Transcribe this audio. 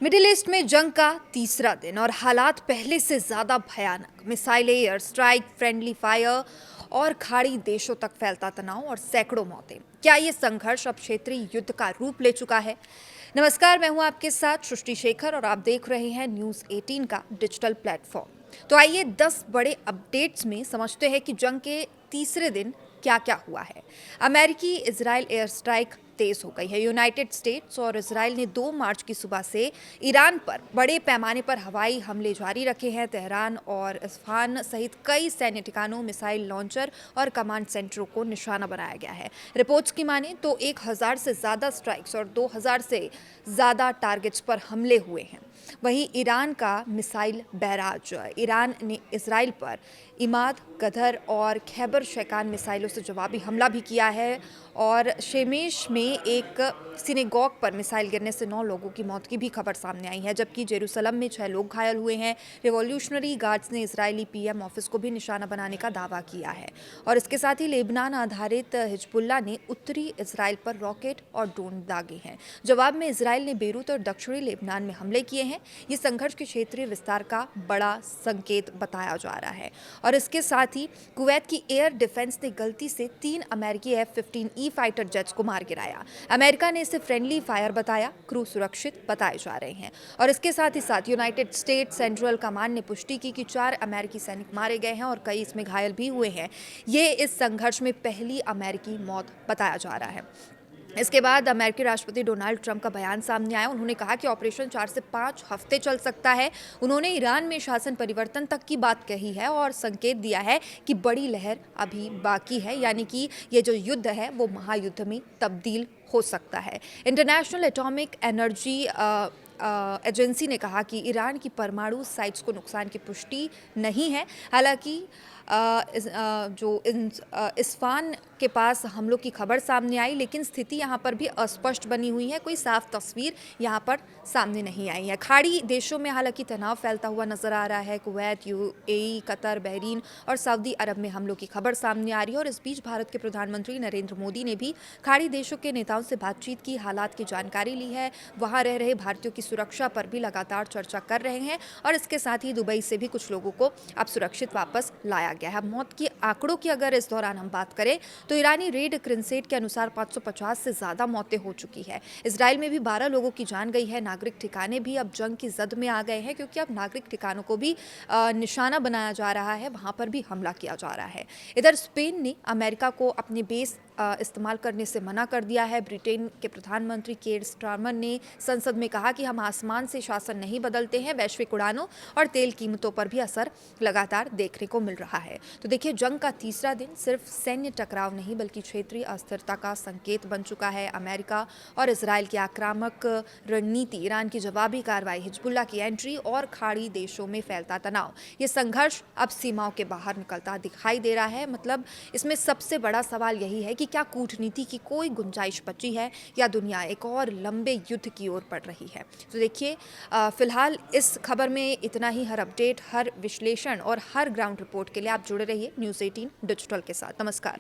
Middle east में जंग का तीसरा दिन और हालात पहले से ज्यादा भयानक। मिसाइलें, एयर स्ट्राइक, फ्रेंडली फायर और खाड़ी देशों तक फैलता तनाव और सैकड़ों मौतें। क्या ये संघर्ष अब क्षेत्रीय युद्ध का रूप ले चुका है? नमस्कार, मैं हूं आपके साथ सृष्टि शेखर और आप देख रहे हैं न्यूज 18 का डिजिटल प्लेटफॉर्म। तो आइए 10 बड़े अपडेट्स में समझते हैं कि जंग के तीसरे दिन क्या क्या हुआ है। अमेरिकी इजराइल एयर स्ट्राइक तेज हो गई है। यूनाइटेड स्टेट्स और इजराइल ने 2 मार्च की सुबह से ईरान पर बड़े पैमाने पर हवाई हमले जारी रखे हैं। तेहरान और इस्फहान सहित कई सैन्य ठिकानों, मिसाइल लॉन्चर और कमांड सेंटरों को निशाना बनाया गया है। रिपोर्ट्स की माने तो 1000 से ज़्यादा स्ट्राइक्स और 2000 से ज़्यादा टारगेट्स पर हमले हुए हैं। वहीं ईरान का मिसाइल बैराज, ईरान ने इजराइल पर इमाद, गदर और खैबर शैकान मिसाइलों से जवाबी हमला भी किया है। और शेमेश में एक सिनेगॉग पर मिसाइल गिरने से 9 लोगों की मौत की भी खबर सामने आई है, जबकि जेरूसलम में 6 लोग घायल हुए हैं। रिवॉल्यूशनरी गार्ड्स ने इजरायली पीएम ऑफिस को भी निशाना बनाने का दावा किया है। और इसके साथ ही लेबनान आधारित हिजबुल्लाह ने उत्तरी इजराइल पर रॉकेट और ड्रोन दागे हैं। जवाब में इजराइल ने बेरूत और दक्षिणी लेबनान में हमले किए हैं। ये संघर्ष के क्षेत्रीय विस्तार का बड़ा संकेत बताया जा रहा है। और इसके साथ ही कुवैत की एयर डिफेंस ने गलती से 3 अमेरिकी F-15E फाइटर जेट्स को मार गिराया। अमेरिका ने इसे फ्रेंडली फायर बताया। क्रू सुरक्षित बताए जा रहे हैं। और इसके साथ ही साथ यूनाइटेड स्टेट्स सेंट्रल कमांड ने पुष्टि की कि 4 अमेरिकी सैनिक मारे गए हैं और कई इसमें घायल भी हुए हैं। ये इस संघर्ष में पहली अमेरिकी मौत बताया जा रहा है। इसके बाद अमेरिकी राष्ट्रपति डोनाल्ड ट्रंप का बयान सामने आया। उन्होंने कहा कि ऑपरेशन 4 से 5 हफ्ते चल सकता है। उन्होंने ईरान में शासन परिवर्तन तक की बात कही है और संकेत दिया है कि बड़ी लहर अभी बाकी है, यानी कि ये जो युद्ध है वो महायुद्ध में तब्दील हो सकता है। इंटरनेशनल एटॉमिक एनर्जी एजेंसी ने कहा कि ईरान की परमाणु साइट्स को नुकसान की पुष्टि नहीं है। हालांकि इस्फहान के पास हमलों की खबर सामने आई, लेकिन स्थिति यहाँ पर भी अस्पष्ट बनी हुई है। कोई साफ तस्वीर यहाँ पर सामने नहीं आई है। खाड़ी देशों में हालांकि तनाव फैलता हुआ नजर आ रहा है। कुवैत, यूएई, कतर, बहरीन और सऊदी अरब में हमलों की खबर सामने आ रही है। और इस बीच भारत के प्रधानमंत्री नरेंद्र मोदी ने भी खाड़ी देशों के नेताओं से बातचीत की, हालात की जानकारी ली है। वहाँ रह रहे भारतीयों की सुरक्षा पर भी लगातार चर्चा कर रहे हैं। और इसके साथ ही दुबई से भी कुछ लोगों को अब सुरक्षित वापस लाया गया है। मौत के आंकड़ों की अगर इस दौरान हम बात करें तो ईरानी रेड क्रिंसेट के अनुसार 550 से ज्यादा मौतें हो चुकी है। इजराइल में भी 12 लोगों की जान गई है। नागरिक ठिकाने भी अब जंग की जद में आ गए हैं, क्योंकि अब नागरिक ठिकानों को भी निशाना बनाया जा रहा है, वहां पर भी हमला किया जा रहा है। इधर स्पेन ने अमेरिका को अपने बेस इस्तेमाल करने से मना कर दिया है। ब्रिटेन के प्रधानमंत्री केयर स्टारमर ने संसद में कहा कि हम आसमान से शासन नहीं बदलते हैं। वैश्विक उड़ानों और तेल कीमतों पर भी असर लगातार देखने को मिल रहा है। तो देखिए, जंग का तीसरा दिन सिर्फ सैन्य टकराव नहीं बल्कि क्षेत्रीय अस्थिरता का संकेत बन चुका है। अमेरिका और इजराइल की आक्रामक रणनीति, ईरान की जवाबी कार्रवाई, हिजबुल्लाह की एंट्री और खाड़ी देशों में फैलता तनाव, ये संघर्ष अब सीमाओं के बाहर निकलता दिखाई दे रहा है। मतलब इसमें सबसे बड़ा सवाल यही है कि क्या कूटनीति की कोई गुंजाइश बची है या दुनिया एक और लंबे युद्ध की ओर बढ़ रही है। तो देखिए, फिलहाल इस खबर में इतना ही। हर अपडेट, हर विश्लेषण और हर ग्राउंड रिपोर्ट के लिए आप जुड़े रहिए न्यूज़ 18 डिजिटल के साथ। नमस्कार।